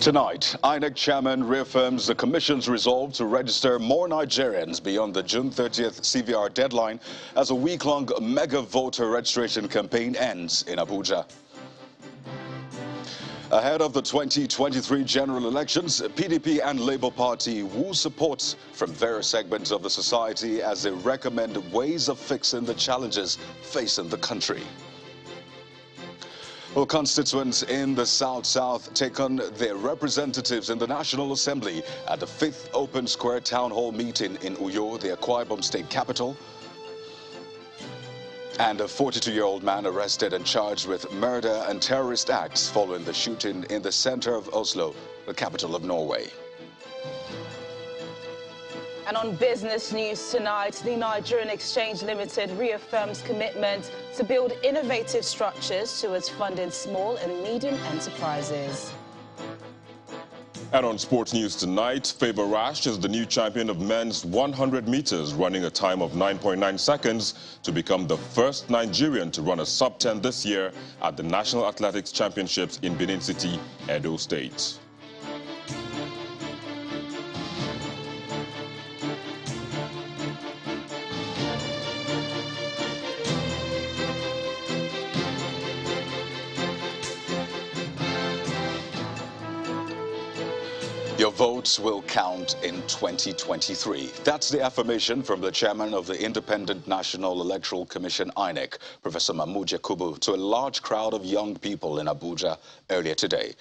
Tonight, INEC chairman reaffirms the commission's resolve to register more Nigerians beyond the June 30th CVR deadline as a week-long mega voter registration campaign ends in Abuja. Ahead of the 2023 general elections, PDP and Labour Party woo support from various segments of the society as they recommend ways of fixing the challenges facing the country. Well, constituents in the South take on their representatives in the National Assembly at the 5th Open Square Town Hall meeting in Uyo, the Akwa Ibom state capital. And a 42-year-old man arrested and charged with murder and terrorist acts following the shooting in the center of Oslo, the capital of Norway. And on business news tonight, the Nigerian Exchange Limited reaffirms commitment to build innovative structures towards funding small and medium enterprises. And on sports news tonight, Faber Rash is the new champion of men's 100 meters, running a time of 9.9 seconds to become the first Nigerian to run a sub-10 this year at the National Athletics Championships in Benin City, Edo State. Your votes will count in 2023. That's the affirmation from the chairman of the Independent National Electoral Commission, INEC, Professor Mahmood Yakubu, to a large crowd of young people in Abuja earlier today.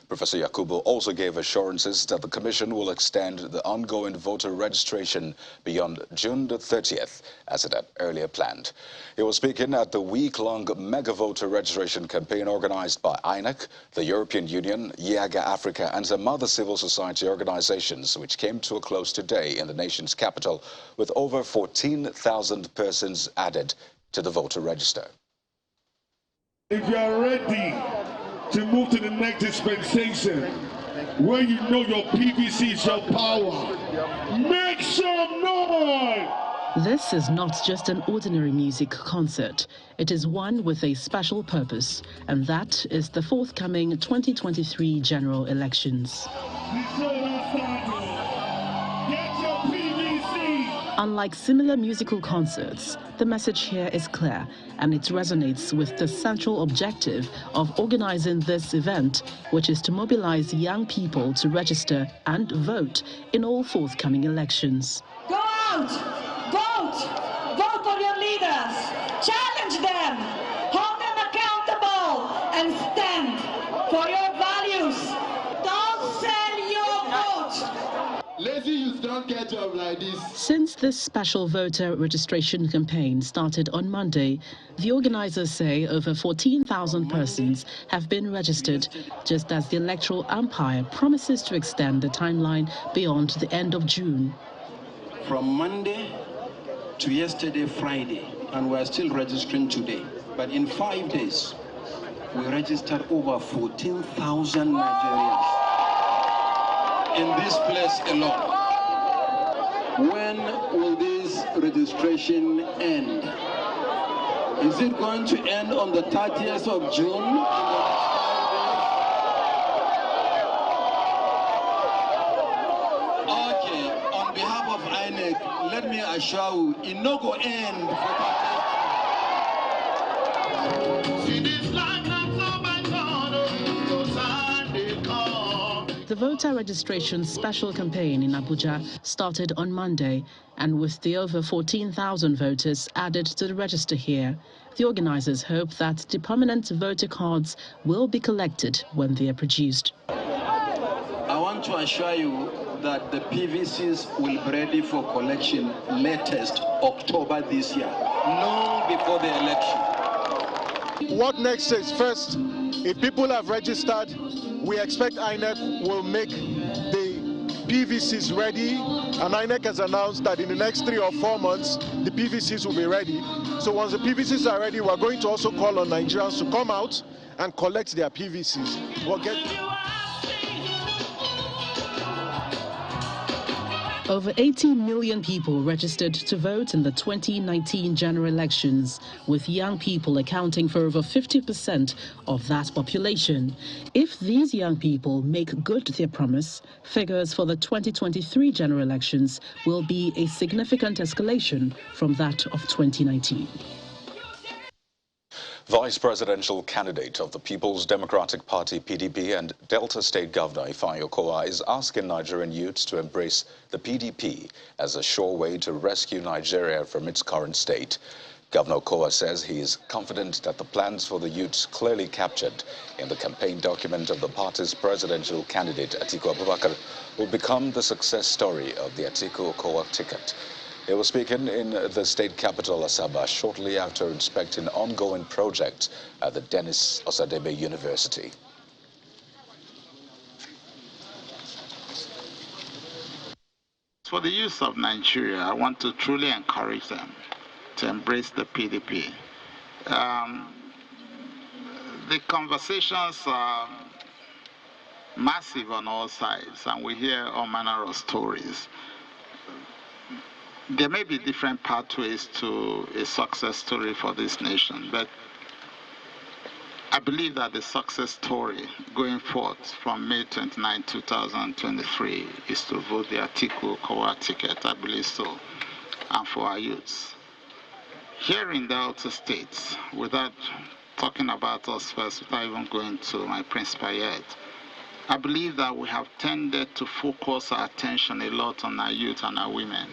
Professor Yakubu also gave assurances that the commission will extend the ongoing voter registration beyond June the 30th, as it had earlier planned. He was speaking at the week-long mega voter registration campaign organized by INEC, the European Union, YAGA Africa, and some other civil society organizations, which came to a close today in the nation's capital, with over 14,000 persons added to the voter register. If you are ready to move to the next dispensation, where you know your PVC is your power, make some noise! This is not just an ordinary music concert. It is one with a special purpose, and that is the forthcoming 2023 general elections. Unlike similar musical concerts, the message here is clear, and it resonates with the central objective of organizing this event, which is to mobilize young people to register and vote in all forthcoming elections. Go out! Vote! Vote for your leaders! Challenge them! Hold them accountable! And stand for your values! Don't sell your vote! Lazy youth don't get up like this. Since this special voter registration campaign started on Monday, the organizers say over 14,000 persons have been registered, just as the electoral umpire promises to extend the timeline beyond the end of June. From Monday to yesterday, Friday, and we're still registering today. But in 5 days, we registered over 14,000 Nigerians in this place alone. When will this registration end? Is it going to end on the 30th of June? Okay, on behalf of INEC, let me assure you, it no go end for The voter registration special campaign in Abuja started on Monday, and with the over 14,000 voters added to the register here, the organizers hope that the permanent voter cards will be collected when they are produced. I want to assure you that the PVCs will be ready for collection latest October this year, long before the election. What next is, first, if people have registered, we expect INEC will make the PVCs ready, and INEC has announced that in the next 3 or 4 months, the PVCs will be ready. So once the PVCs are ready, we're going to also call on Nigerians to come out and collect their PVCs. We'll get Over 18 million people registered to vote in the 2019 general elections, with young people accounting for over 50% of that population. If these young people make good their promise, figures for the 2023 general elections will be a significant escalation from that of 2019. Vice presidential candidate of the People's Democratic Party, PDP, and Delta State Governor Ifeanyi Okowa is asking Nigerian youths to embrace the PDP as a sure way to rescue Nigeria from its current state. Governor Okowa says he is confident that the plans for the youths clearly captured in the campaign document of the party's presidential candidate, Atiku Abubakar, will become the success story of the Atiku Okowa ticket. He was speaking in the state capital, Asaba, shortly after inspecting ongoing projects at the Dennis Osadebe University. For the youth of Nigeria, I want to truly encourage them to embrace the PDP. The conversations are massive on all sides, and we hear all manner of stories. There may be different pathways to a success story for this nation, but I believe that the success story going forth from May 29, 2023 is to vote the Atiku Okowa ticket. I believe so, and for our youths. Here in Delta State, without talking about us first, without even going to my principal yet, I believe that we have tended to focus our attention a lot on our youth and our women,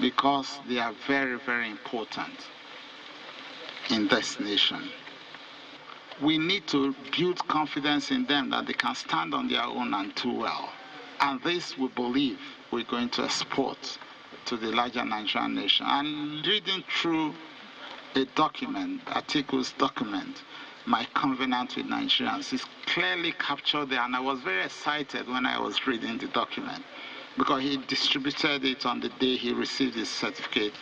because they are very, very important in this nation. We need to build confidence in them that they can stand on their own and do well. And this, we believe, we're going to export to the larger Nigerian nation. And reading through a document, Atiku's document, My Covenant with Nigerians, is clearly captured there. And I was very excited when I was reading the document, because he distributed it on the day he received his certificate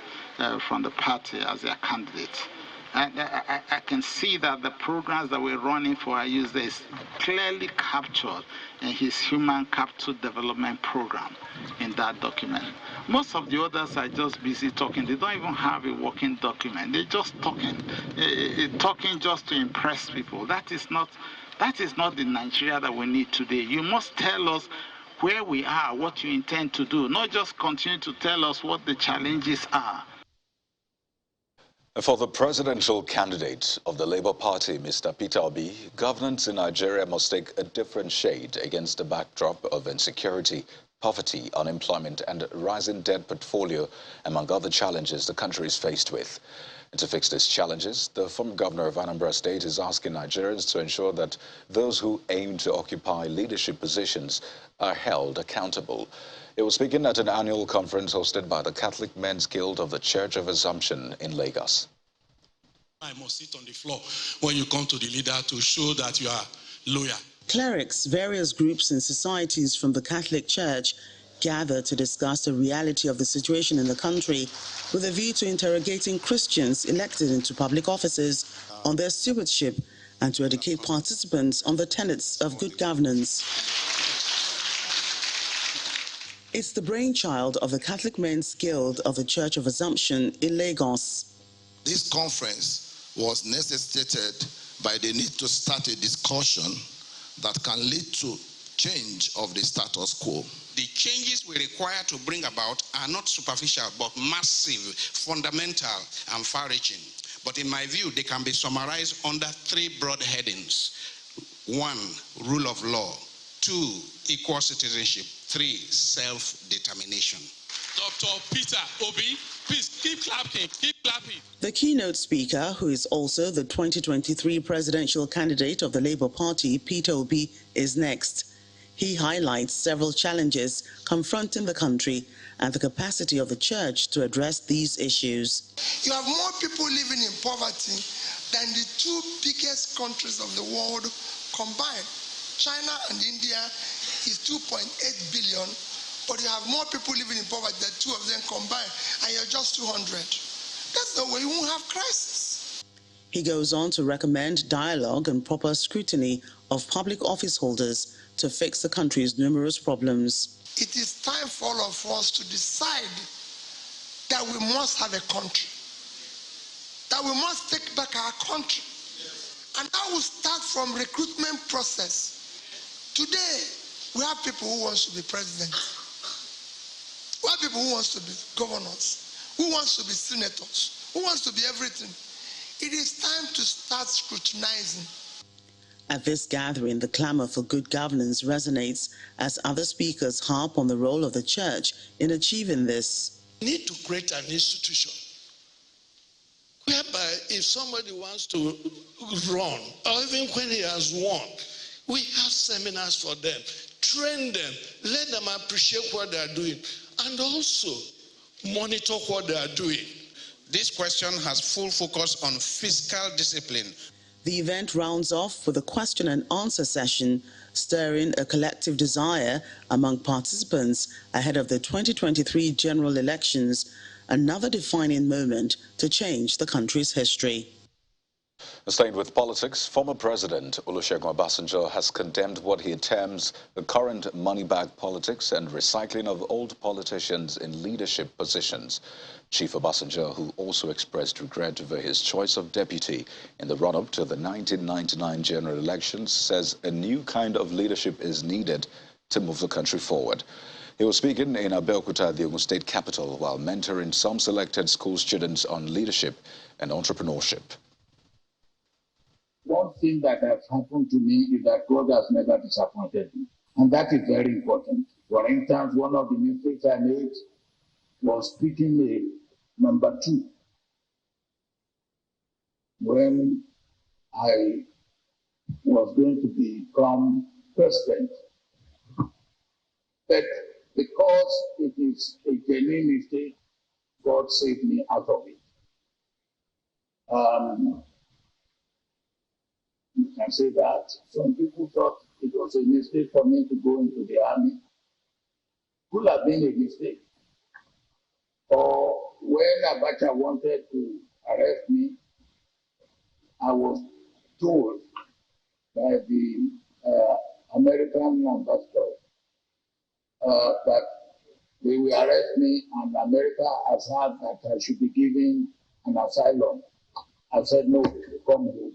from the party as their candidate. And I can see that the programs that we're running for our youth is clearly captured in his Human Capital Development Program in that document. Most of the others are just busy talking. They don't even have a working document. They're just talking, talking just to impress people. That is not the Nigeria that we need today. You must tell us where we are, what you intend to do, not just continue to tell us what the challenges are. For the presidential candidate of the Labour Party, Mr. Peter Obi, governance in Nigeria must take a different shade against the backdrop of insecurity, poverty, unemployment, and rising debt portfolio, among other challenges the country is faced with. And to fix these challenges, the former governor of Anambra State is asking Nigerians to ensure that those who aim to occupy leadership positions are held accountable. He was speaking at an annual conference hosted by the Catholic Men's Guild of the Church of Assumption in Lagos. I must sit on the floor when you come to the leader to show that you are loyal. Clerics, various groups and societies from the Catholic Church gathered to discuss the reality of the situation in the country with a view to interrogating Christians elected into public offices on their stewardship and to educate participants on the tenets of good governance. It's the brainchild of the Catholic Men's Guild of the Church of Assumption in Lagos. This conference was necessitated by the need to start a discussion that can lead to change of the status quo. The changes we require to bring about are not superficial, but massive, fundamental, and far-reaching. But in my view, they can be summarized under three broad headings. 1, rule of law. 2, equal citizenship. 3, self-determination. Dr. Peter Obi, please keep clapping, keep clapping. The keynote speaker, who is also the 2023 presidential candidate of the Labour Party, Peter Obi, is next. He highlights several challenges confronting the country and the capacity of the church to address these issues. You have more people living in poverty than the two biggest countries of the world combined. China and India is 2.8 billion, but you have more people living in poverty than two of them combined, and you're just 200. That's the way we won't have crisis. He goes on to recommend dialogue and proper scrutiny of public office holders to fix the country's numerous problems. it is time for all of us to decide that we must have a country, that we must take back our country. And that will start from recruitment process. Today, we have people who want to be president. We have people who want to be governors, who wants to be senators, who wants to be everything. It is time to start scrutinizing. At this gathering, the clamor for good governance resonates as other speakers harp on the role of the church in achieving this. We need to create an institution whereby if somebody wants to run, or even when he has won, we have seminars for them, train them, let them appreciate what they are doing, and also monitor what they are doing. This question has full focus on fiscal discipline. The event rounds off with a question and answer session, stirring a collective desire among participants ahead of the 2023 general elections, another defining moment to change the country's history. Staying with politics, former President Olusegun Obasanjo has condemned what he terms the current money-bag politics and recycling of old politicians in leadership positions. Chief Obasanjo, who also expressed regret over his choice of deputy in the run-up to the 1999 general elections, says a new kind of leadership is needed to move the country forward. He was speaking in Abeokuta, the Ogun State capital, while mentoring some selected school students on leadership and entrepreneurship. One thing that has happened to me is that God has never disappointed me. And that is very important. For instance, one of the mistakes I made was picking a number 2 when I was going to become president. But because it is a genuine mistake, God saved me out of it. You can say that. Some people thought it was a mistake for me to go into the army. Could have been a mistake. Or when Abacha wanted to arrest me, I was told by the American ambassador that they will arrest me, and America has heard that I should be given an asylum. I said, no, come home.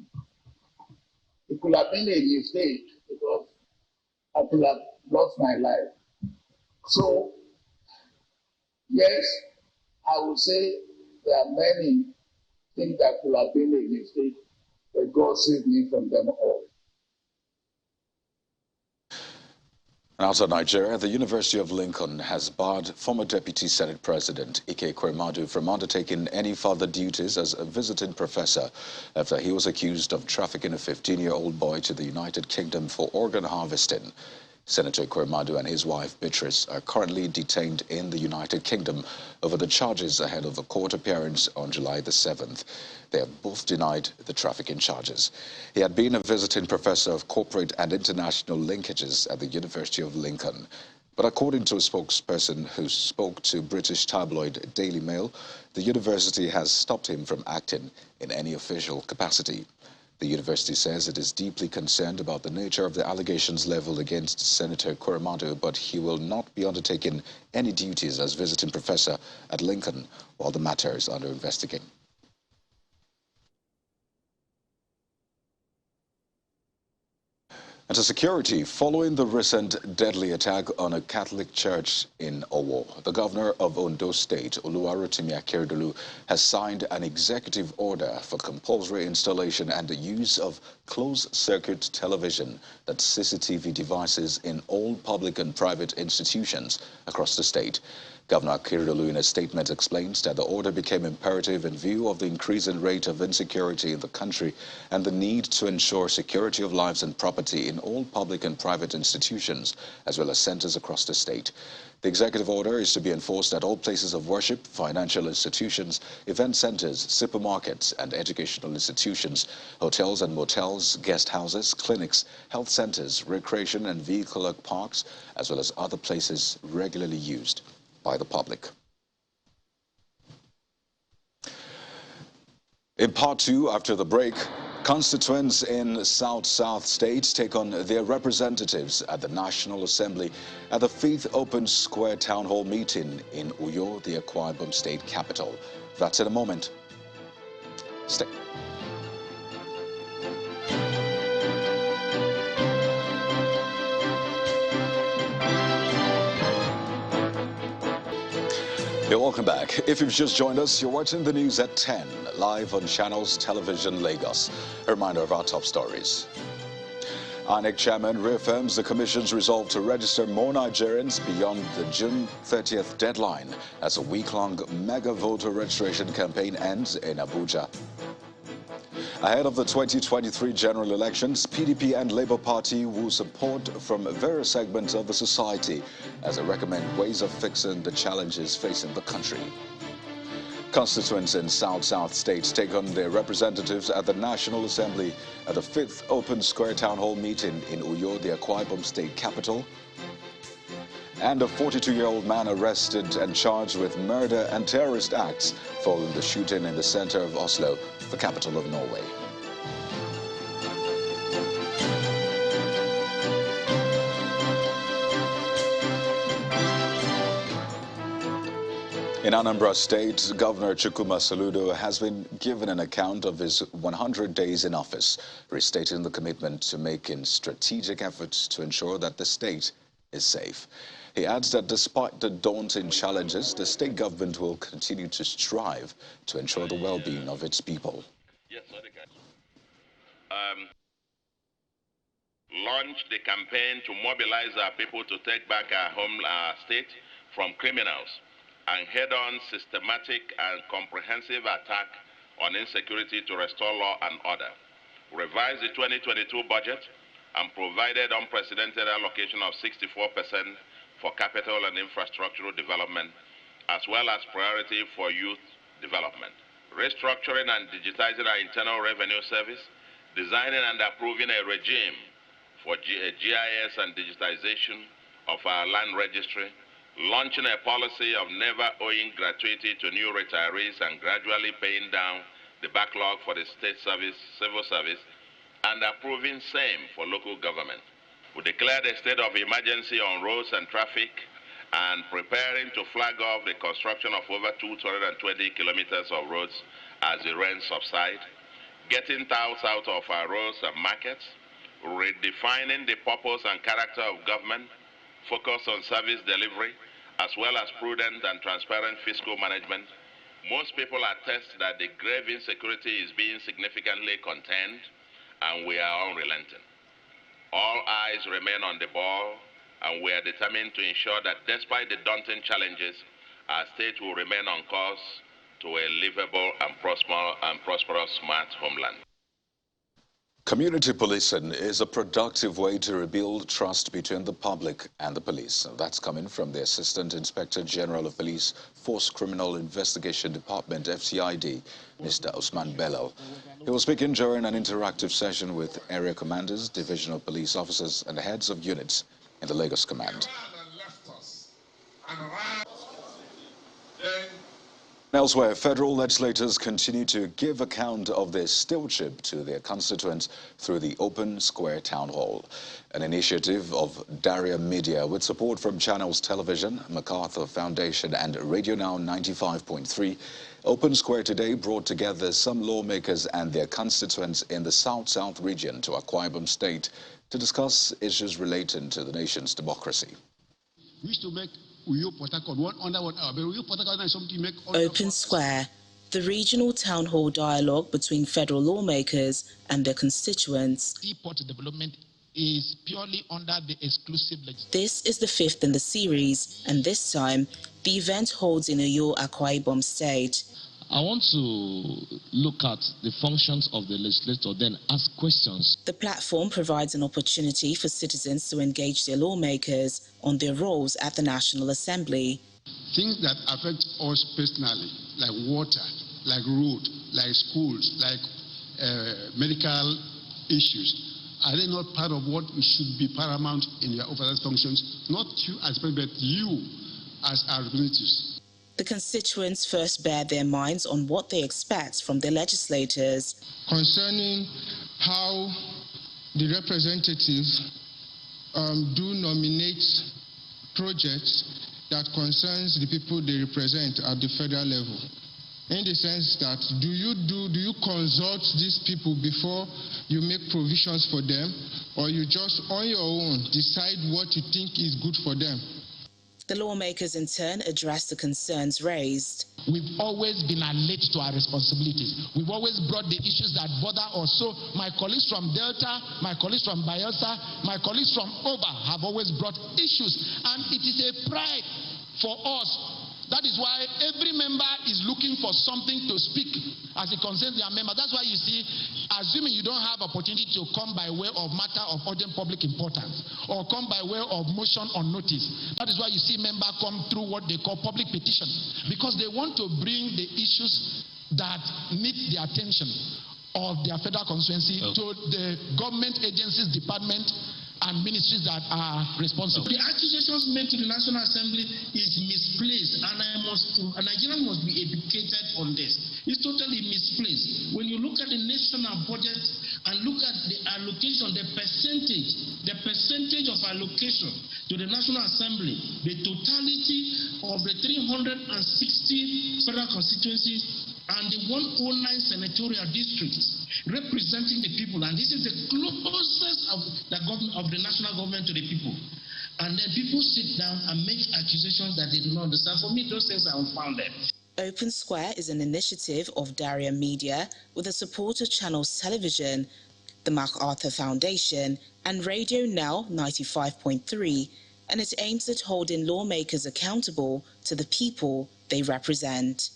It could have been a mistake because I could have lost my life. So, yes, I would say there are many things that could have been a mistake, but God saved me from them all. Outside Nigeria, the University of Lincoln has barred former Deputy Senate President Ike Ekweremadu from undertaking any further duties as a visiting professor after he was accused of trafficking a 15-year-old boy to the United Kingdom for organ harvesting. Senator Ekweremadu and his wife Beatrice are currently detained in the United Kingdom over the charges ahead of a court appearance on July the 7th. They have both denied the trafficking charges. He had been a visiting professor of corporate and international linkages at the University of Lincoln. But according to a spokesperson who spoke to British tabloid Daily Mail, the university has stopped him from acting in any official capacity. The university says it is deeply concerned about the nature of the allegations leveled against Senator Ekweremadu, but he will not be undertaking any duties as visiting professor at Lincoln while the matter is under investigation. And to security, following the recent deadly attack on a Catholic church in Owo, the governor of Ondo State, Oluwarotimi Akeredolu, has signed an executive order for compulsory installation and the use of closed-circuit television, that's CCTV devices, in all public and private institutions across the state. Governor Akeredolu, in a statement, explains that the order became imperative in view of the increasing rate of insecurity in the country and the need to ensure security of lives and property in all public and private institutions, as well as centers across the state. The executive order is to be enforced at all places of worship, financial institutions, event centers, supermarkets and educational institutions, hotels and motels, guest houses, clinics, health centers, recreation and vehicular parks, as well as other places regularly used by the public. In part 2, after the break, Constituents in South-South states take on their representatives at the National Assembly at the 5th Open Square Town Hall meeting in Uyo, the Akwa Ibom state capital. That's in a moment. Stay. Hey, welcome back. If you've just joined us, you're watching the news at 10, live on Channels Television Lagos. A reminder of our top stories. INEC chairman reaffirms the commission's resolve to register more Nigerians beyond the June 30th deadline as a week-long mega voter registration campaign ends in Abuja. Ahead of the 2023 general elections, PDP and Labour Party will support from various segments of the society as they recommend ways of fixing the challenges facing the country. Constituents in South-South states take on their representatives at the National Assembly at the 5th Open Square Town Hall meeting in Uyo, the Akwa Ibom state capital. And a 42-year-old man arrested and charged with murder and terrorist acts following the shooting in the center of Oslo, the capital of Norway. In Anambra State, Governor Chukwuma Soludo has been given an account of his 100 days in office, restating the commitment to making strategic efforts to ensure that the state is safe. He adds that despite the daunting challenges, the state government will continue to strive to ensure the well-being of its people. Yes, launched the campaign to mobilize our people to take back our state from criminals and head-on systematic and comprehensive attack on insecurity to restore law and order. Revised the 2022 budget and provided unprecedented allocation of 64% for capital and infrastructural development, as well as priority for youth development. Restructuring and digitizing our internal revenue service, designing and approving a regime for GIS and digitization of our land registry, launching a policy of never owing gratuity to new retirees and gradually paying down the backlog for the state service, civil service, and approving same for local government. We declared a state of emergency on roads and traffic and preparing to flag off the construction of over 220 kilometers of roads as the rain subside, getting tiles out of our roads and markets, redefining the purpose and character of government, focus on service delivery, as well as prudent and transparent fiscal management. Most people attest that the grave insecurity is being significantly contained, and we are unrelenting. All eyes remain on the ball, and we are determined to ensure that despite the daunting challenges, our state will remain on course to a livable and prosperous smart homeland. Community policing is a productive way to rebuild trust between the public and the police. That's coming from the Assistant Inspector General of Police, Force Criminal Investigation Department, FCID, Mr. Usman Bello. He was speaking during an interactive session with area commanders, divisional police officers, and heads of units in the Lagos Command. Elsewhere, federal legislators continue to give account of their stewardship to their constituents through the Open Square Town Hall, an initiative of Daria Media with support from Channels Television, MacArthur Foundation, and Radio Now 95.3. Open Square today brought together some lawmakers and their constituents in the South-South region to Akwa Ibom State to discuss issues relating to the nation's democracy. We used to make Open Square, the regional town hall dialogue between federal lawmakers and their constituents. Seaport development is purely under the exclusive legislation. This is the 5th in the series, and this time, the event holds in Uyo, Akwa Ibom State. I want to look at the functions of the legislature, then ask questions. The platform provides an opportunity for citizens to engage their lawmakers on their roles at the National Assembly. Things that affect us personally, like water, like road, like schools, like medical issues, are they not part of what should be paramount in your oversight functions? Not you as president, but you as our representatives. The constituents first bear their minds on what they expect from their legislators. Concerning how the representatives do nominate projects that concerns the people they represent at the federal level. In the sense that do you consult these people before you make provisions for them, or you just on your own decide what you think is good for them? The lawmakers in turn addressed the concerns raised. We've always been alert to our responsibilities. We've always brought the issues that bother us. So my colleagues from Delta, my colleagues from Bayelsa, my colleagues from Oba have always brought issues. And it is a pride for us. That is why every member is looking for something to speak as it concerns their member. That's why you see, assuming you don't have opportunity to come by way of matter of urgent public importance or come by way of motion on notice, that is why you see members come through what they call public petition, because they want to bring the issues that need the attention of their federal constituency to the government agencies, department, and ministries that are responsible. The accusations made to the National Assembly is misplaced, and Nigerians must be educated on this. It's totally misplaced. When you look at the national budget and look at the allocation, the percentage of allocation to the National Assembly, the totality of the 360 federal constituencies and the 109 senatorial districts representing the people, and this is the closest of the national government to the people. And then people sit down and make accusations that they do not understand. For me, those things are unfounded. Open Square is an initiative of Daria Media with the support of Channels Television, the MacArthur Foundation, and Radio Now 95.3, and it aims at holding lawmakers accountable to the people they represent.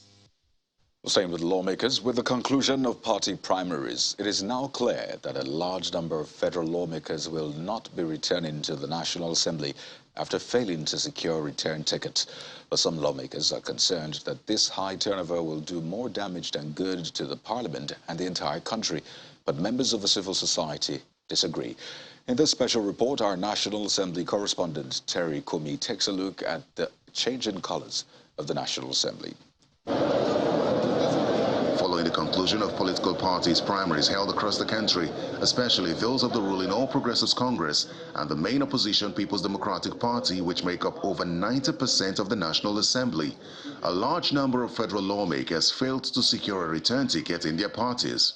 Same with lawmakers. With the conclusion of party primaries, it is now clear that a large number of federal lawmakers will not be returning to the National Assembly after failing to secure return tickets. But some lawmakers are concerned that this high turnover will do more damage than good to the parliament and the entire country. But members of the civil society disagree. In this special report, our National Assembly correspondent Terry Kumi takes a look at the changing colors of the National Assembly. Following the conclusion of political parties' primaries held across the country, especially those of the ruling All Progressives Congress and the main opposition People's Democratic Party, which make up over 90% of the National Assembly, a large number of federal lawmakers failed to secure a return ticket in their parties.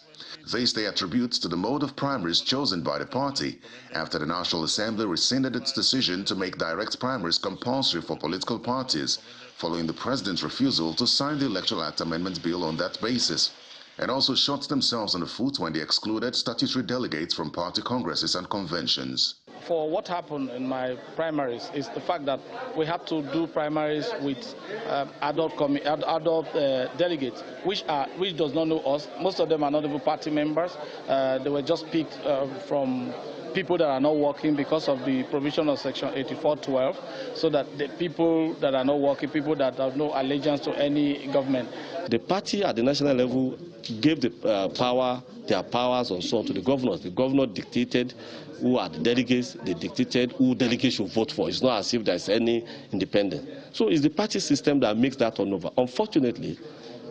This they attribute to the mode of primaries chosen by the party after the National Assembly rescinded its decision to make direct primaries compulsory for political parties, following the president's refusal to sign the Electoral Act Amendment Bill on that basis, and also shot themselves on the foot when they excluded statutory delegates from party congresses and conventions. For what happened in my primaries is the fact that we had to do primaries with adult delegates, which does not know us. Most of them are not even party members. They were just picked from people that are not working because of the provision of Section 8412, so that the people that are not working, people that have no allegiance to any government. The party at the national level gave their powers and so on to the governors. The governor dictated who are the delegates, they dictated who delegates should vote for. It's not as if there's any independence. So it's the party system that makes that turnover. Unfortunately,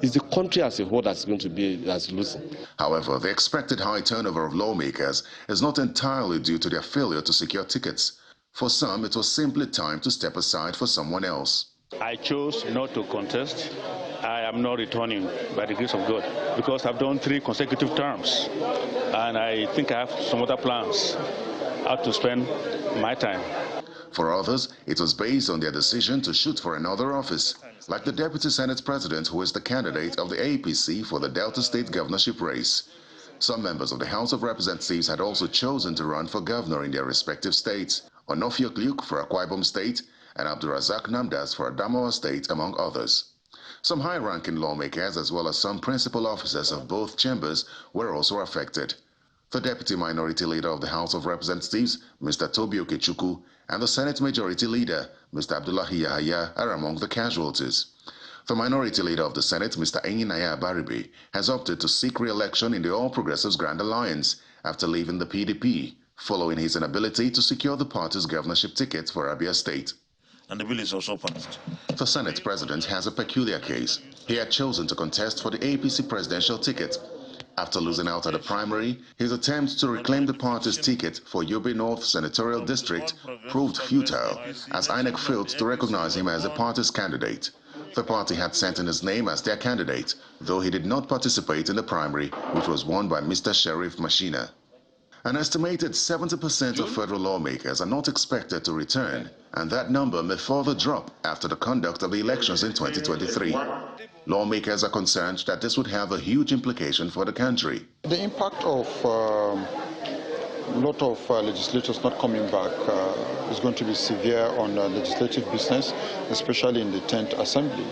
it's the country as a whole that's going to be losing. However, the expected high turnover of lawmakers is not entirely due to their failure to secure tickets. For some, it was simply time to step aside for someone else. I chose not to contest. I am not returning by the grace of God because I've done 3 consecutive terms and I think I have some other plans how to spend my time. For others, it was based on their decision to shoot for another office, like the Deputy Senate President, who is the candidate of the APC for the Delta State governorship race. Some members of the House of Representatives had also chosen to run for governor in their respective states, Onofiok Luke for Akwa Ibom State and Abdurazak Namdas for Adamawa State, among others. Some high-ranking lawmakers, as well as some principal officers of both chambers, were also affected. The Deputy Minority Leader of the House of Representatives, Mr. Tobi Okechukwu, and the Senate Majority Leader, Mr. Abdullahi Yahaya, are among the casualties. The Minority Leader of the Senate, Mr. Enyinaya Baribe, has opted to seek re-election in the All Progressives Grand Alliance after leaving the PDP, following his inability to secure the party's governorship ticket for Abia State. and the bill is also passed. The Senate president has a peculiar case. He had chosen to contest for the APC presidential ticket. After losing out at the primary, his attempt to reclaim the party's ticket for Yobe North Senatorial District proved futile, as INEC failed to recognize him as the party's candidate. The party had sent in his name as their candidate, though he did not participate in the primary, which was won by Mr. Sheriff Mashina. An estimated 70% of federal lawmakers are not expected to return, and that number may further drop after the conduct of the elections in 2023. Lawmakers are concerned that this would have a huge implication for the country. The impact of a lot of legislators not coming back is going to be severe on legislative business, especially in the 10th Assembly,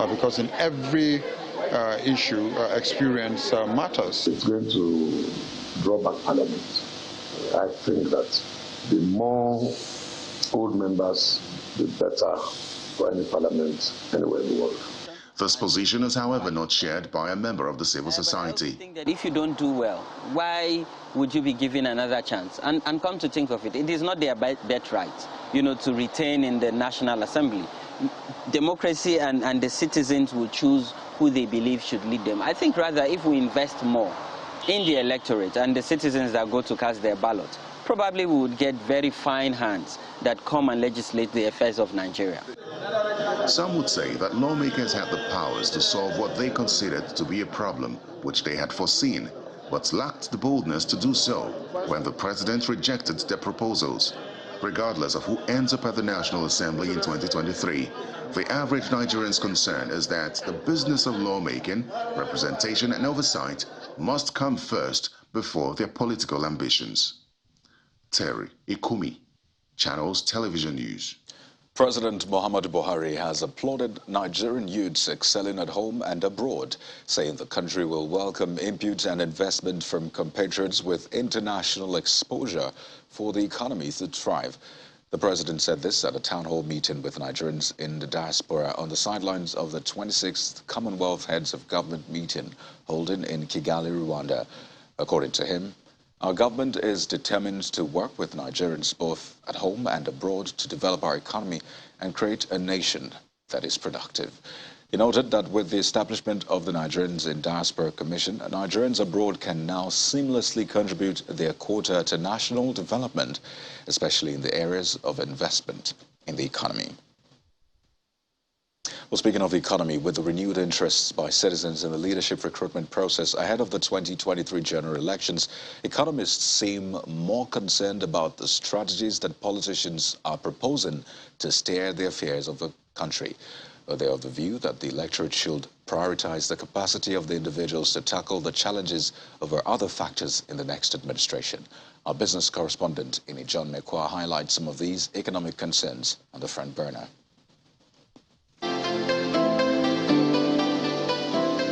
because in every issue, experience matters. It's going to draw back Parliament. I think that the more old members, the better for any Parliament anywhere in the world. This position is, however, not shared by a member of the civil society. I think that if you don't do well, why would you be given another chance? And come to think of it, it is not their birthright, to retain in the National Assembly. Democracy and the citizens will choose who they believe should lead them. I think rather if we invest more in the electorate and the citizens that go to cast their ballot, probably we would get very fine hands that come and legislate the affairs of Nigeria. Some would say that lawmakers had the powers to solve what they considered to be a problem, which they had foreseen, but lacked the boldness to do so when the president rejected their proposals. Regardless of who ends up at the National Assembly in 2023, the average Nigerian's concern is that the business of lawmaking, representation and oversight must come first before their political ambitions. Terry Ikumi, Channels Television News. President Muhammadu Buhari has applauded Nigerian youths excelling at home and abroad, saying the country will welcome input and investment from compatriots with international exposure for the economy to thrive. The president said this at a town hall meeting with Nigerians in the diaspora on the sidelines of the 26th Commonwealth Heads of Government meeting holding in Kigali, Rwanda. According to him, our government is determined to work with Nigerians both at home and abroad to develop our economy and create a nation that is productive. He noted that with the establishment of the Nigerians in Diaspora Commission, Nigerians abroad can now seamlessly contribute their quota to national development, especially in the areas of investment in the economy. Well, speaking of the economy, with the renewed interests by citizens in the leadership recruitment process ahead of the 2023 general elections, economists seem more concerned about the strategies that politicians are proposing to steer the affairs of the country. They are of the view that the electorate should prioritize the capacity of the individuals to tackle the challenges over other factors in the next administration. Our business correspondent, John Mekwa, highlights some of these economic concerns on the front burner.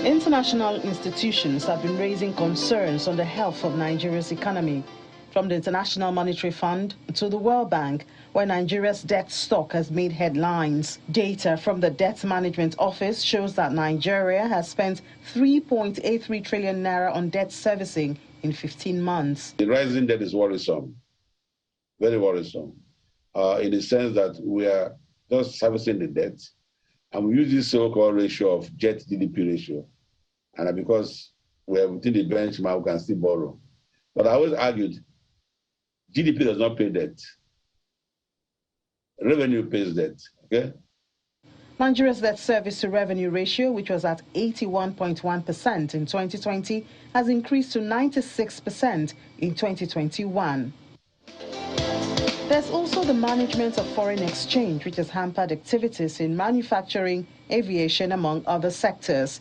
International institutions have been raising concerns on the health of Nigeria's economy, from the International Monetary Fund to the World Bank, where Nigeria's debt stock has made headlines. Data from the Debt Management Office shows that Nigeria has spent 3.83 trillion naira on debt servicing in 15 months. The rising debt is worrisome, very worrisome, in the sense that we are just servicing the debt, and we use this so-called ratio of jet GDP ratio. And because we are within the benchmark, we can still borrow. But I always argued, GDP does not pay debt. Revenue pays debt, okay? Nigeria's debt service to revenue ratio, which was at 81.1% in 2020, has increased to 96% in 2021. There's also the management of foreign exchange, which has hampered activities in manufacturing, aviation, among other sectors.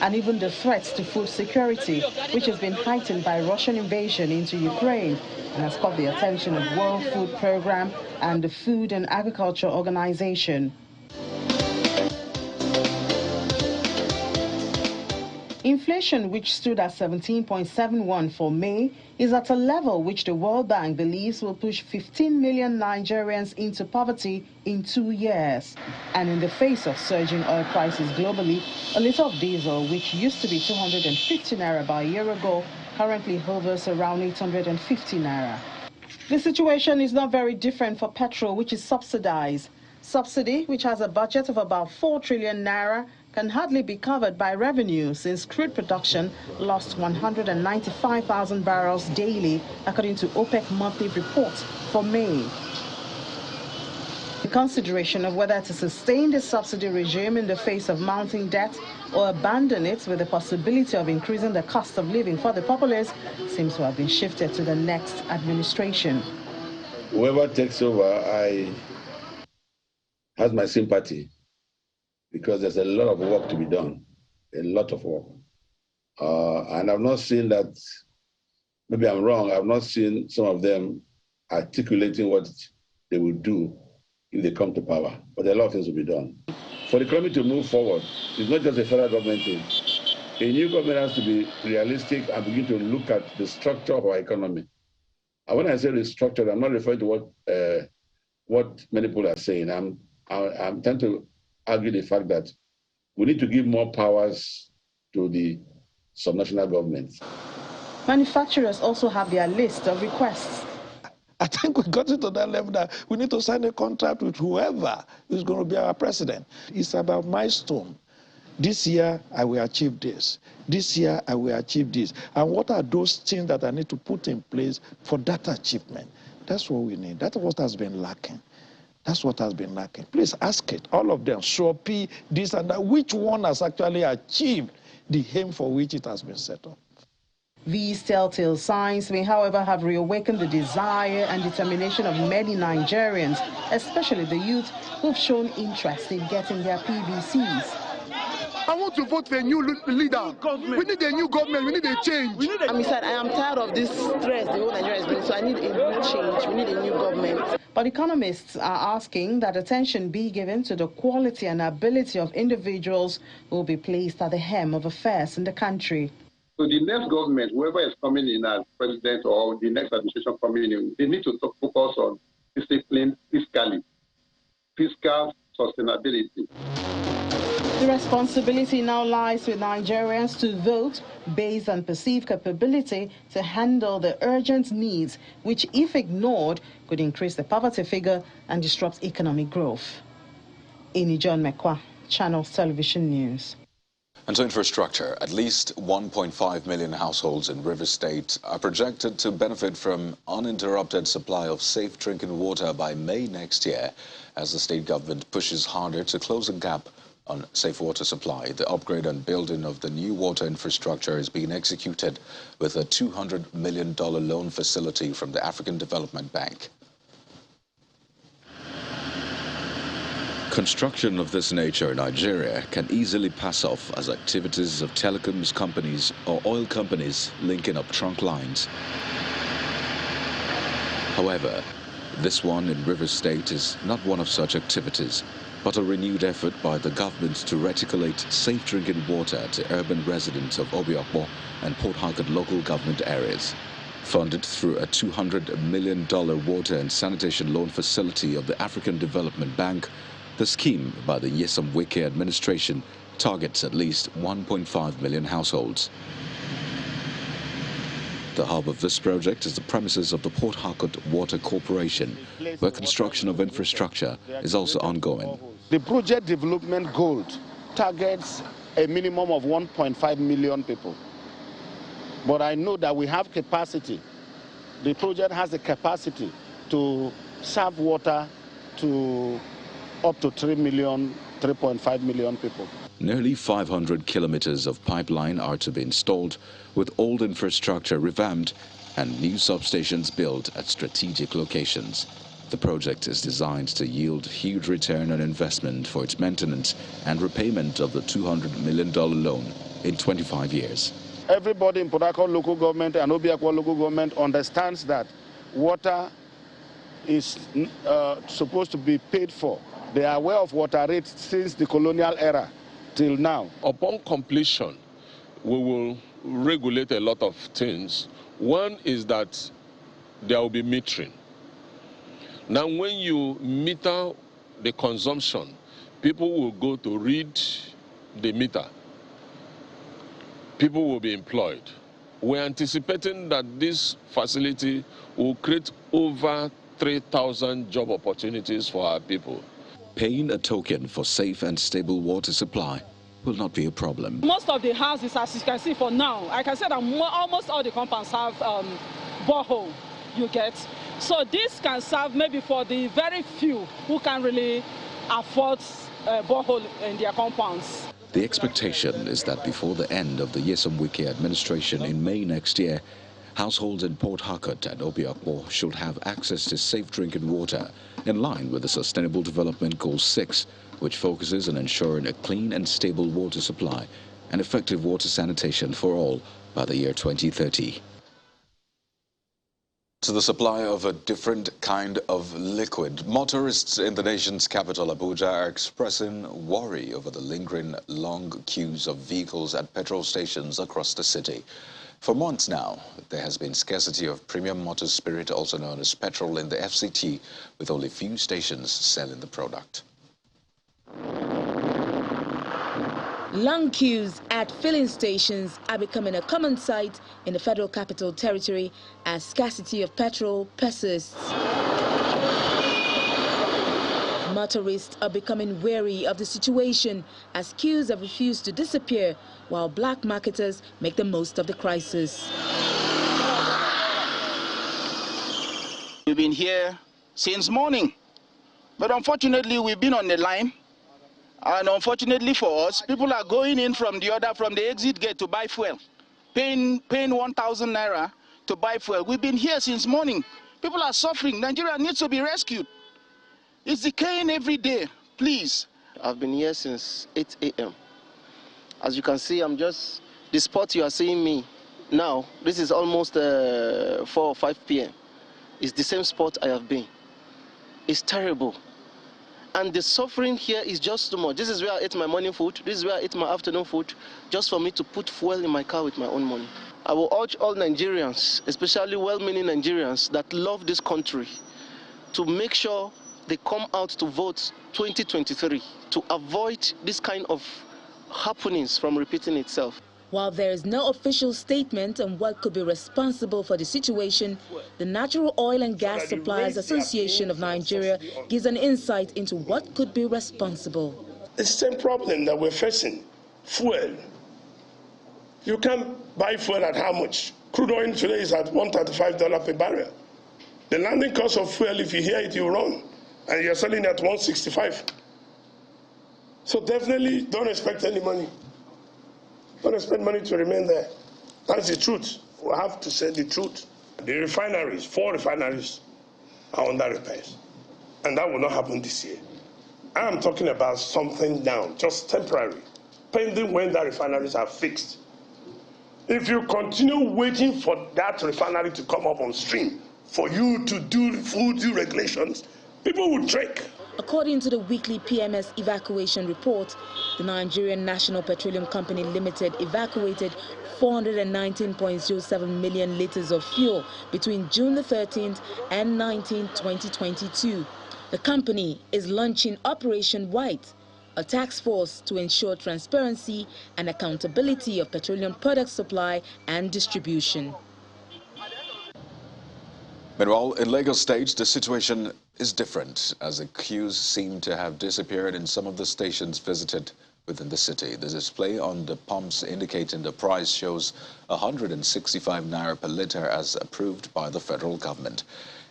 And even the threats to food security, which has been heightened by Russian invasion into Ukraine and has caught the attention of World Food Programme and the Food and Agriculture Organization. Inflation, which stood at 17.71 for May, is at a level which the World Bank believes will push 15 million Nigerians into poverty in 2 years. And in the face of surging oil prices globally, a litre of diesel, which used to be 250 naira by a year ago, currently hovers around 850 naira. The situation is not very different for petrol, which is subsidized. Subsidy, which has a budget of about 4 trillion naira, can hardly be covered by revenue since crude production lost 195,000 barrels daily, according to OPEC monthly report for May. The consideration of whether to sustain the subsidy regime in the face of mounting debt or abandon it with the possibility of increasing the cost of living for the populace seems to have been shifted to the next administration. Whoever takes over, has my sympathy, because there's a lot of work to be done, a lot of work. And I've not seen that, maybe I'm wrong, I've not seen some of them articulating what they will do if they come to power. But a lot of things will be done. For the economy to move forward, it's not just a federal government thing. A new government has to be realistic and begin to look at the structure of our economy. And when I say restructured, I'm not referring to what many people are saying. I'm trying to argue the fact that we need to give more powers to the subnational governments. Manufacturers also have their list of requests. I think we got it to that level that we need to sign a contract with whoever is going to be our president. It's about milestone. This year, I will achieve this. This year, I will achieve this. And what are those things that I need to put in place for that achievement? That's what we need. That's what has been lacking. That's what has been lacking. Please ask it, all of them, SOPI, this and that. Which one has actually achieved the aim for which it has been set up? These telltale signs may, however, have reawakened the desire and determination of many Nigerians, especially the youth, who've shown interest in getting their PVCs. I want to vote for a new leader. We need a new government. We need a change. I am tired of this stress the whole Nigeria is doing, so I need a new change. We need a new government. But economists are asking that attention be given to the quality and ability of individuals who will be placed at the helm of affairs in the country. So the next government, whoever is coming in as president or the next administration coming in, they need to focus on discipline fiscally, fiscal sustainability. The responsibility now lies with Nigerians to vote based on perceived capability to handle the urgent needs, which, if ignored, could increase the poverty figure and disrupt economic growth. Amy John Mekwa, Channels Television News. And to infrastructure, at least 1.5 million households in Rivers State are projected to benefit from uninterrupted supply of safe drinking water by May next year, as the state government pushes harder to close a gap on safe water supply. The upgrade and building of the new water infrastructure is being executed with a $200 million loan facility from the African Development Bank. Construction of this nature in Nigeria can easily pass off as activities of telecoms companies or oil companies linking up trunk lines. However, this one in Rivers State is not one of such activities, but a renewed effort by the government to reticulate safe drinking water to urban residents of Obiakpo and Port Harcourt local government areas. Funded through a $200 million water and sanitation loan facility of the African Development Bank, the scheme by the Nyesom Wike administration targets at least 1.5 million households. The hub of this project is the premises of the Port Harcourt Water Corporation, where construction of infrastructure is also ongoing. The project development goal targets a minimum of 1.5 million people. But I know that we have capacity. The project has the capacity to serve water to up to 3.5 million people. Nearly 500 kilometers of pipeline are to be installed, with old infrastructure revamped and new substations built at strategic locations. The project is designed to yield huge return on investment for its maintenance and repayment of the $200 million loan in 25 years. Everybody in Port Harcourt local government and Obiakpo local government understands that water is supposed to be paid for. They are aware of water rates since the colonial era till now. Upon completion, we will regulate a lot of things. One is that there will be metering. Now, when you meter the consumption, people will go to read the meter. People will be employed. We're anticipating that this facility will create over 3,000 job opportunities for our people. Paying a token for safe and stable water supply will not be a problem. Most of the houses, as you can see for now, I can say that almost all the compounds have borehole, you get. So this can serve maybe for the very few who can really afford borehole in their compounds. The expectation is that before the end of the Nyesom Wike administration in May next year, households in Port Harcourt and Obiakpo should have access to safe drinking water in line with the Sustainable Development Goal 6, which focuses on ensuring a clean and stable water supply and effective water sanitation for all by the year 2030. To the supply of a different kind of liquid, motorists in the nation's capital, Abuja, are expressing worry over the lingering long queues of vehicles at petrol stations across the city. For months now, there has been scarcity of premium motor spirit, also known as petrol, in the FCT, with only few stations selling the product. Long queues at filling stations are becoming a common sight in the Federal Capital Territory as scarcity of petrol persists. Motorists are becoming wary of the situation as queues have refused to disappear, while black marketers make the most of the crisis. We've been here since morning, but unfortunately we've been on the line. And unfortunately for us, people are going in from the exit gate to buy fuel, paying 1,000 naira to buy fuel. We've been here since morning. People are suffering. Nigeria needs to be rescued. It's decaying every day. Please. I've been here since 8 a.m. As you can see, the spot you are seeing me now, this is almost 4 or 5 p.m. It's the same spot I have been. It's terrible. And the suffering here is just too much. This is where I ate my morning food. This is where I ate my afternoon food, just for me to put fuel in my car with my own money. I will urge all Nigerians, especially well-meaning Nigerians that love this country, to make sure they come out to vote 2023 to avoid this kind of happenings from repeating itself. While there is no official statement on what could be responsible for the situation, the Natural Oil and Gas Suppliers Association of Nigeria gives an insight into what could be responsible. It's the same problem that we're facing, fuel. You can't buy fuel at how much? Crude oil today is at $135 per barrel. The landing cost of fuel, if you hear it, you run, and you're selling at $165. So definitely don't expect any money. Don't expect money to remain there. That's the truth. We have to say the truth. The refineries, 4 refineries, are under repairs. And that will not happen this year. I'm talking about something now, just temporary, pending when the refineries are fixed. If you continue waiting for that refinery to come up on stream, for you to do full due regulations, people will trek. According to the weekly PMS evacuation report, the Nigerian National Petroleum Company Limited evacuated 419.07 million litres of fuel between June the 13th and 19th, 2022. The company is launching Operation White, a task force to ensure transparency and accountability of petroleum product supply and distribution. Meanwhile, in Lagos State, the situation is different, as the queues seem to have disappeared in some of the stations visited within the city. The display on the pumps indicating the price shows 165 naira per litre as approved by the federal government.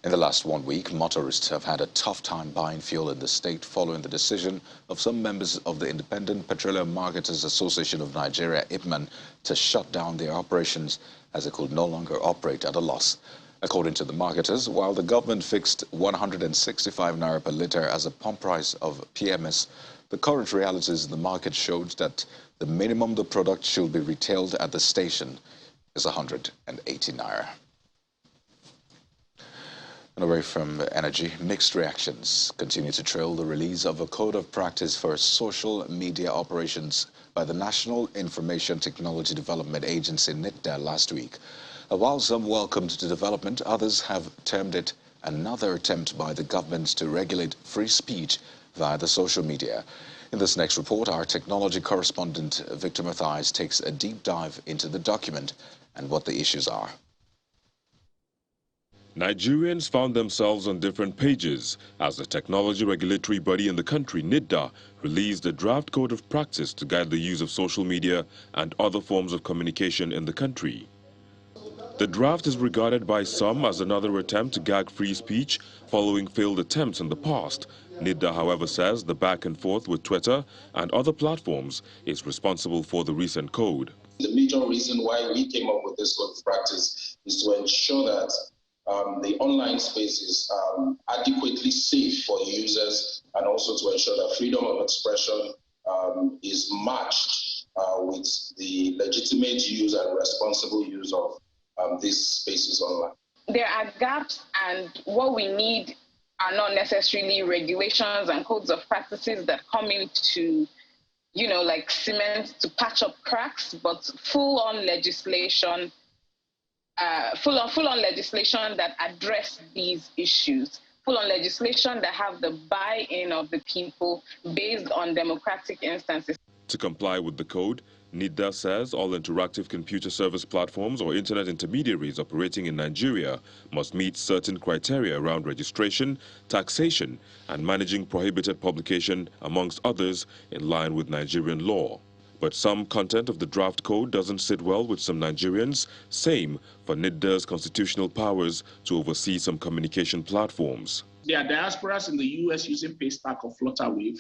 In the last 1 week, motorists have had a tough time buying fuel in the state following the decision of some members of the Independent Petroleum Marketers Association of Nigeria, IPMAN, to shut down their operations as it could no longer operate at a loss. According to the marketers, while the government fixed 165 naira per litre as a pump price of PMS, the current realities in the market showed that the minimum the product should be retailed at the station is 180 naira. And away from energy, mixed reactions continue to trail the release of a code of practice for social media operations by the National Information Technology Development Agency, NITDA, last week. While some welcomed the development, others have termed it another attempt by the government to regulate free speech via the social media. In this next report, our technology correspondent Victor Mathias takes a deep dive into the document and what the issues are. Nigerians found themselves on different pages as the technology regulatory body in the country, NIDDA, released a draft code of practice to guide the use of social media and other forms of communication in the country. The draft is regarded by some as another attempt to gag free speech following failed attempts in the past. NIDDA, however, says the back and forth with Twitter and other platforms is responsible for the recent code. The major reason why we came up with this code of practice is to ensure that the online space is adequately safe for users, and also to ensure that freedom of expression is matched with the legitimate use and responsible use of these spaces online. There are gaps, and what we need are not necessarily regulations and codes of practices that come into, like cement to patch up cracks, but full-on legislation, full-on legislation that address these issues, full-on legislation that have the buy-in of the people based on democratic instances. To comply with the code, NIDDA says all interactive computer service platforms or internet intermediaries operating in Nigeria must meet certain criteria around registration, taxation, and managing prohibited publication, amongst others, in line with Nigerian law. But some content of the draft code doesn't sit well with some Nigerians. Same for NIDDA's constitutional powers to oversee some communication platforms. There are diasporas in the US using Paystack or Flutterwave.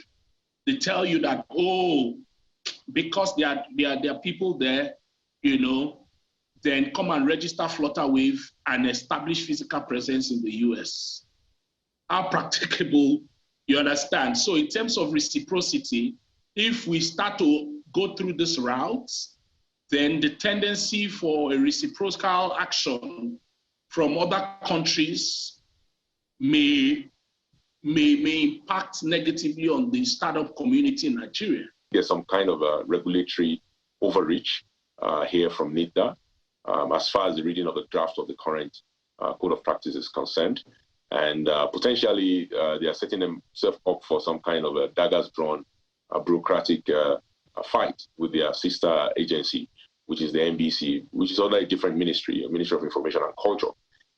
They tell you that, oh, because there are people there, then come and register Flutterwave and establish physical presence in the US. How practicable, you understand? So in terms of reciprocity, if we start to go through this route, then the tendency for a reciprocal action from other countries may impact negatively on the startup community in Nigeria. There's some kind of a regulatory overreach here from NIDDA as far as the reading of the draft of the current code of practice is concerned. And potentially they are setting themselves up for some kind of a daggers drawn bureaucratic fight with their sister agency, which is the NBC, which is under a different ministry, a Ministry of Information and Culture,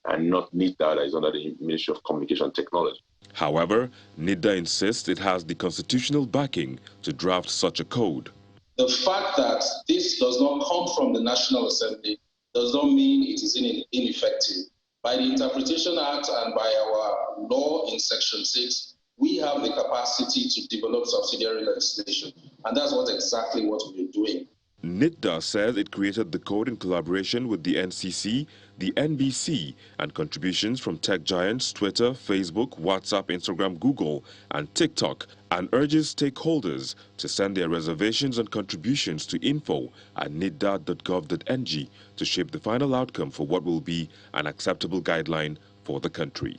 and not NIDDA, that is under the Ministry of Communication and Technology. However, NIDDA insists it has the constitutional backing to draft such a code. The fact that this does not come from the National Assembly does not mean it is ineffective. By the Interpretation Act and by our law in Section 6, we have the capacity to develop subsidiary legislation, and that's exactly what we're doing. NIDDA says it created the code in collaboration with the NCC, the NBC, and contributions from tech giants Twitter, Facebook, WhatsApp, Instagram, Google, and TikTok, and urges stakeholders to send their reservations and contributions to info@nidda.gov.ng to shape the final outcome for what will be an acceptable guideline for the country.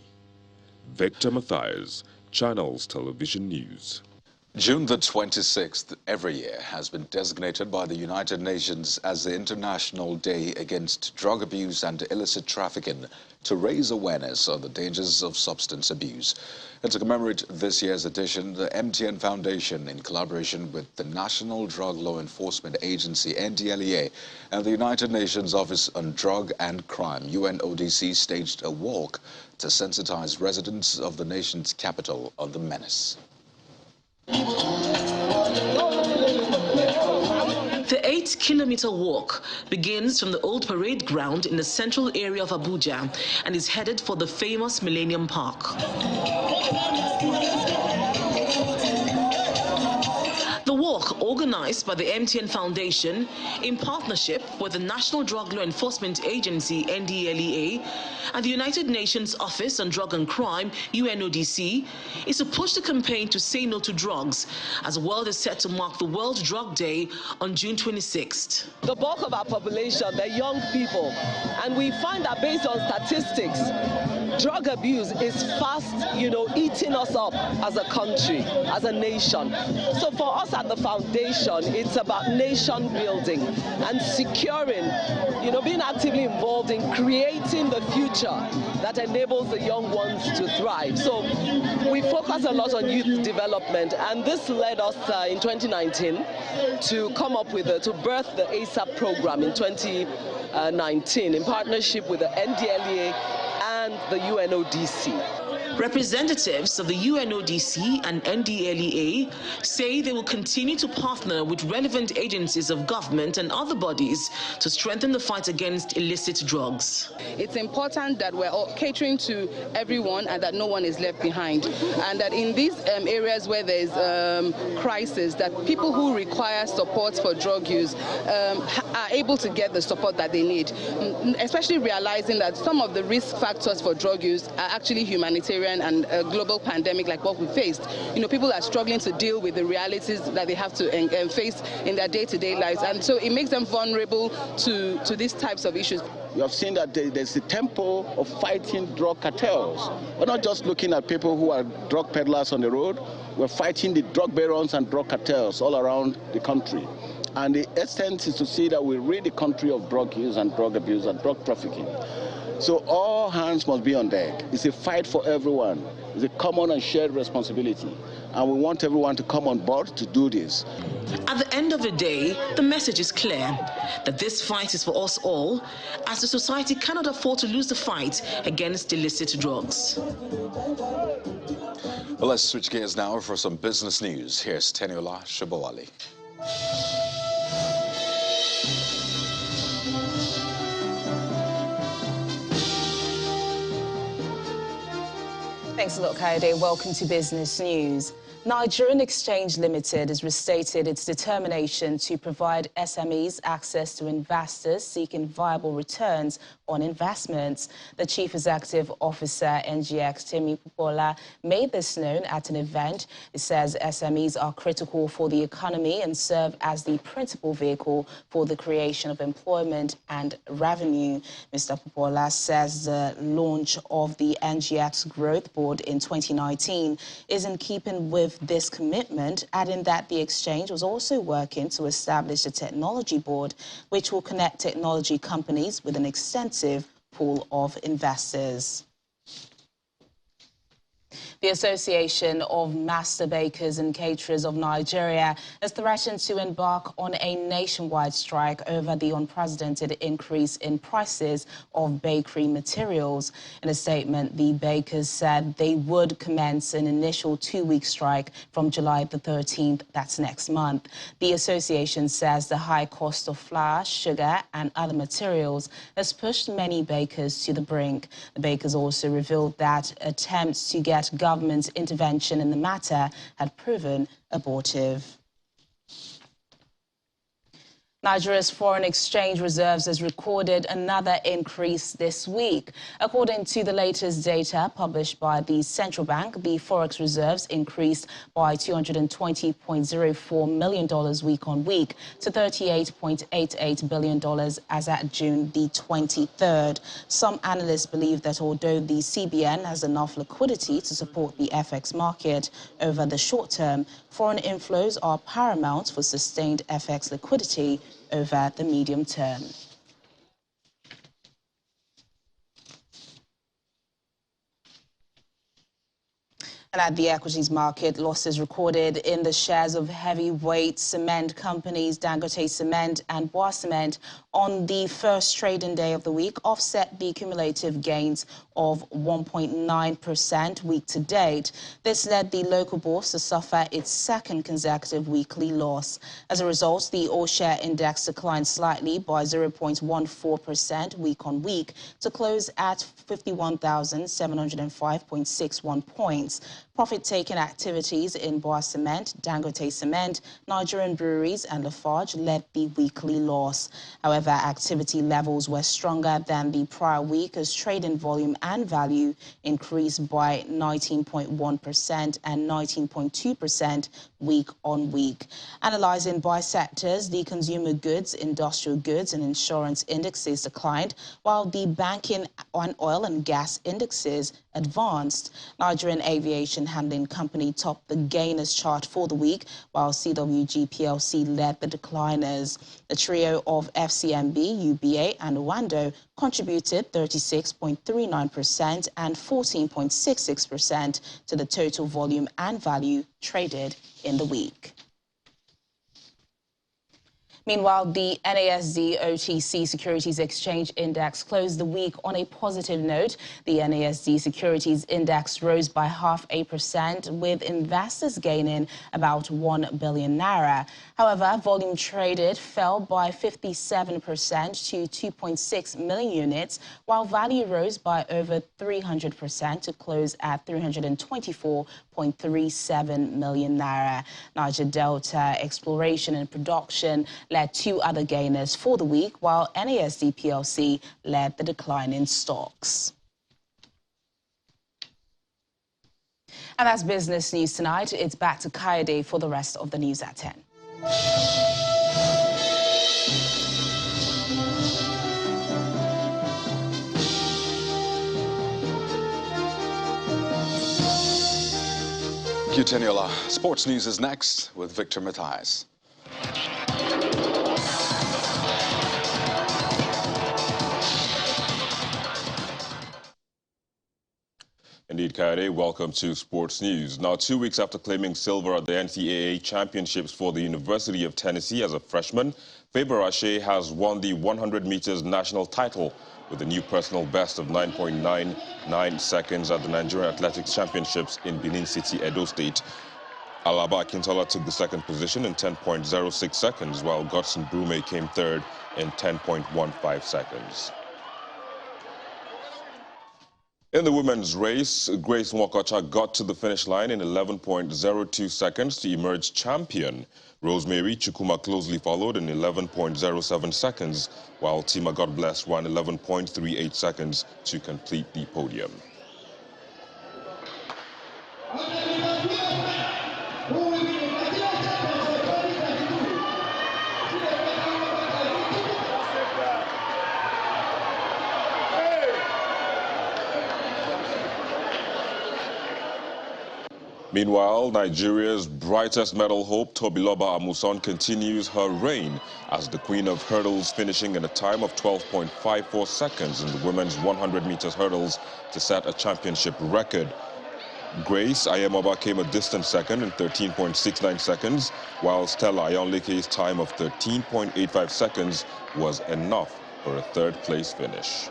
Victor Matthias, Channels Television News. June the 26th every year has been designated by the United Nations as the International Day Against Drug Abuse and Illicit Trafficking to raise awareness of the dangers of substance abuse. And to commemorate this year's edition, the MTN Foundation, in collaboration with the National Drug Law Enforcement Agency, NDLEA, and the United Nations Office on Drug and Crime, UNODC, staged a walk to sensitize residents of the nation's capital on the menace. The 8-kilometer walk begins from the old parade ground in the central area of Abuja and is headed for the famous Millennium Park. The walk, organized by the MTN Foundation in partnership with the National Drug Law Enforcement Agency, NDLEA, and the United Nations Office on Drug and Crime, UNODC, is to push the campaign to say no to drugs, as the world is set to mark the World Drug Day on June 26th. The bulk of our population, they're young people, and we find that based on statistics, drug abuse is fast, eating us up as a country, as a nation. So for us at the foundation, it's about nation building and securing, being actively involved in creating the future that enables the young ones to thrive. So we focus a lot on youth development, and this led us in 2019 to come up with, to birth the ASAP program in 2019 in partnership with the NDLEA and the UNODC. Representatives of the UNODC and NDLEA say they will continue to partner with relevant agencies of government and other bodies to strengthen the fight against illicit drugs. It's important that we're all catering to everyone and that no one is left behind, and that in these areas where there's crisis, that people who require support for drug use are able to get the support that they need, especially realizing that some of the risk factors for drug use are actually humanitarian and a global pandemic like what we faced. People are struggling to deal with the realities that they have to face in their day-to-day lives, and so it makes them vulnerable to these types of issues. We have seen that there's a tempo of fighting drug cartels. We're not just looking at people who are drug peddlers on the road. We're fighting the drug barons and drug cartels all around the country. And the essence is to see that we rid the country of drug use and drug abuse and drug trafficking. So all hands must be on deck. It's a fight for everyone. It's a common and shared responsibility. And we want everyone to come on board to do this. At the end of the day, the message is clear that this fight is for us all, as the society cannot afford to lose the fight against illicit drugs. Well, let's switch gears now for some business news. Here's Teniola Shabawali. Thanks a lot, Kayode. Welcome to Business News. Nigerian Exchange Limited has restated its determination to provide SMEs access to investors seeking viable returns on investments. The Chief Executive Officer, NGX, Temi Popola, made this known at an event. It says SMEs are critical for the economy and serve as the principal vehicle for the creation of employment and revenue. Mr. Popola says the launch of the NGX Growth Board in 2019 is in keeping with this commitment, adding that the exchange was also working to establish a technology board which will connect technology companies with an extensive pool of investors. The Association of Master Bakers and Caterers of Nigeria has threatened to embark on a nationwide strike over the unprecedented increase in prices of bakery materials. In a statement, the bakers said they would commence an initial 2-week strike from July the 13th, that's next month. The association says the high cost of flour, sugar and other materials has pushed many bakers to the brink. The bakers also revealed that attempts to get government intervention in the matter had proven abortive. Nigeria's foreign exchange reserves has recorded another increase this week. According to the latest data published by the central bank, the forex reserves increased by $220.04 million week on week to $38.88 billion as at June the 23rd. Some analysts believe that although the CBN has enough liquidity to support the FX market over the short term, foreign inflows are paramount for sustained FX liquidity over the medium term. And at the equities market, losses recorded in the shares of heavyweight cement companies Dangote Cement and Boa Cement on the first trading day of the week offset the cumulative gains of 1.9% week to date. This led the local bourse to suffer its second consecutive weekly loss. As a result, the all-share index declined slightly by 0.14% week on week to close at 51,705.61 points. Profit-taking activities in Boa Cement, Dangote Cement, Nigerian breweries and Lafarge led the weekly loss. However, activity levels were stronger than the prior week as trading volume and value increased by 19.1% and 19.2% week on week. Analyzing by sectors, the consumer goods, industrial goods and insurance indexes declined, while the banking and oil and gas indexes advanced. Nigerian Aviation Handling Company topped the gainers chart for the week, while CWG PLC led the decliners. The trio of FCMB, UBA and Owando contributed 36.39% and 14.66% to the total volume and value traded in the week. Meanwhile, the NASD OTC Securities Exchange Index closed the week on a positive note. The NASD Securities Index rose by 0.5%, with investors gaining about 1 billion naira. However, volume traded fell by 57% to 2.6 million units, while value rose by over 300% to close at 324.37 million naira. Niger Delta Exploration and Production led two other gainers for the week, while NASD PLC led the decline in stocks. And that's business news tonight. It's back to Kayode for the rest of the news at 10. Thank you, Teniola. Sports news is next with Victor Matthias. Indeed, Kayode, welcome to Sports News. Now, 2 weeks after claiming silver at the NCAA Championships for the University of Tennessee as a freshman, Faber Ashe has won the 100 meters national title with a new personal best of 9.99 seconds at the Nigerian Athletics Championships in Benin City, Edo State. Alaba Akintola took the second position in 10.06 seconds, while Godson Brume came third in 10.15 seconds. In the women's race, Grace Nwokocha got to the finish line in 11.02 seconds to emerge champion. Rosemary Chukuma closely followed in 11.07 seconds, while Tima Godbless ran 11.38 seconds to complete the podium. Meanwhile, Nigeria's brightest medal hope, Tobiloba Amuson, continues her reign as the queen of hurdles, finishing in a time of 12.54 seconds in the women's 100 meters hurdles to set a championship record. Grace Ayemoba came a distant second in 13.69 seconds, while Stella Ayonleke's time of 13.85 seconds was enough for a third-place finish.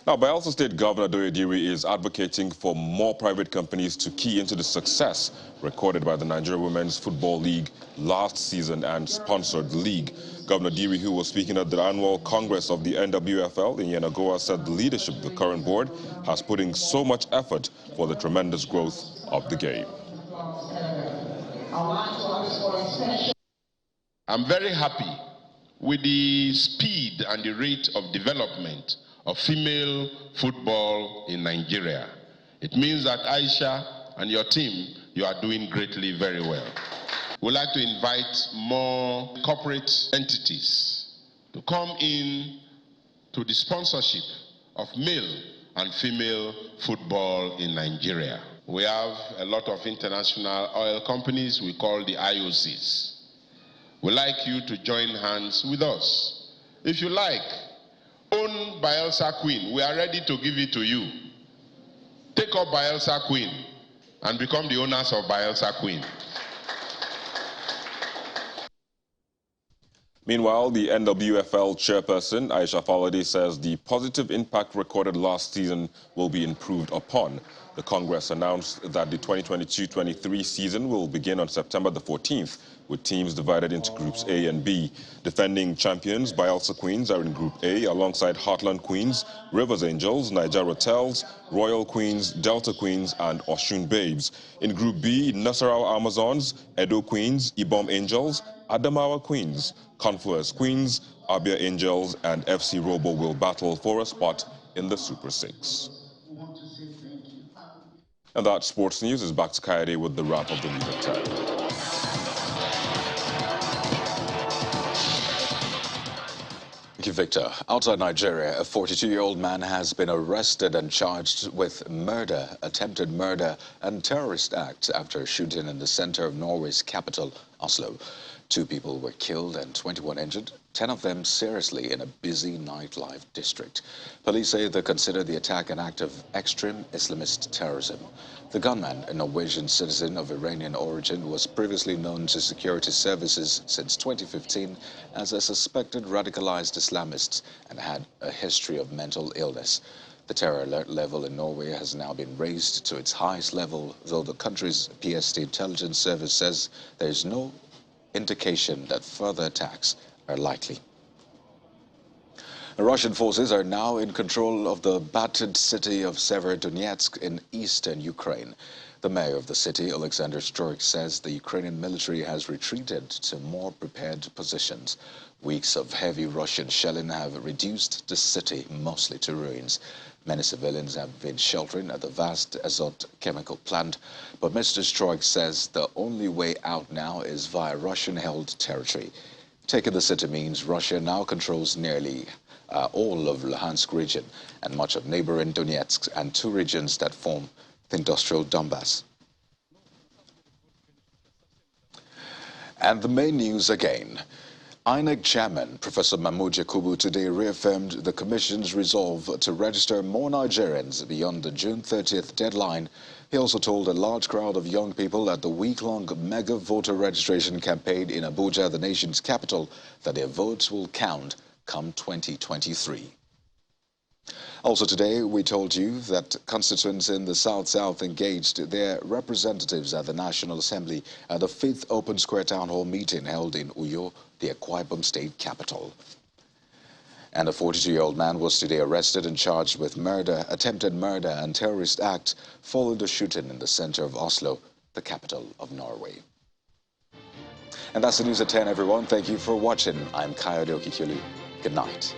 Now, Bayelsa State Governor Doyediri is advocating for more private companies to key into the success recorded by the Nigeria Women's Football League last season and sponsored the league. Governor Diri, who was speaking at the annual Congress of the NWFL in Yenagoa, said the leadership of the current board has put in so much effort for the tremendous growth of the game. I'm very happy with the speed and the rate of development of female football in Nigeria. It means that Aisha and your team, you are doing greatly very well. We'd like to invite more corporate entities to come in to the sponsorship of male and female football in Nigeria. We have a lot of international oil companies we call the IOCs. We'd like you to join hands with us. If you like, own Bayelsa Queen. We are ready to give it to you. Take up Bayelsa Queen and become the owners of Bayelsa Queen. Meanwhile, the NWFL chairperson, Aisha Falade, says the positive impact recorded last season will be improved upon. The Congress announced that the 2022-23 season will begin on September the 14th, with teams divided into Groups A and B. Defending champions, Bayelsa Queens are in Group A alongside Heartland Queens, Rivers Angels, Niger Hotels, Royal Queens, Delta Queens, and Oshun Babes. In Group B, Nasarawa Amazons, Edo Queens, Ibom Angels, Adamawa Queens, Confluence Queens, Abia Angels, and FC Robo will battle for a spot in the Super 6. And that sports news is back to Kayode with the wrap of the news at 10. Thank you, Victor. Outside Nigeria, a 42-year-old man has been arrested and charged with murder, attempted murder, and terrorist act after a shooting in the center of Norway's capital, Oslo. 2 people were killed and 21 injured, 10 of them seriously in a busy nightlife district. Police say they consider the attack an act of extreme Islamist terrorism. The gunman, a Norwegian citizen of Iranian origin, was previously known to security services since 2015 as a suspected radicalized Islamist and had a history of mental illness. The terror alert level in Norway has now been raised to its highest level, though the country's PST intelligence service says there is no indication that further attacks are likely. The Russian forces are now in control of the battered city of Donetsk in eastern Ukraine. The mayor of the city, Alexander Stroik, says the Ukrainian military has retreated to more prepared positions. Weeks of heavy Russian shelling have reduced the city mostly to ruins. Many civilians have been sheltering at the vast Azot chemical plant, but Mr. Stroik says the only way out now is via Russian-held territory. Taking the city means Russia now controls nearly all of Luhansk region and much of neighboring Donetsk and 2 regions that form the industrial Donbass. And the main news again. INEC chairman Professor Mahmoud Yakubu today reaffirmed the Commission's resolve to register more Nigerians beyond the June 30th deadline. He also told a large crowd of young people at the week-long mega voter registration campaign in Abuja, the nation's capital, that their votes will count come 2023. Also today, we told you that constituents in the South-South engaged their representatives at the National Assembly at the 5th Open Square Town Hall meeting held in Uyo, the Akwa Ibom state capital. And a 42-year-old man was today arrested and charged with murder, attempted murder and terrorist act following the shooting in the center of Oslo, the capital of Norway. And that's the news at 10, everyone. Thank you for watching. I'm Kayode Okikiolu. Good night.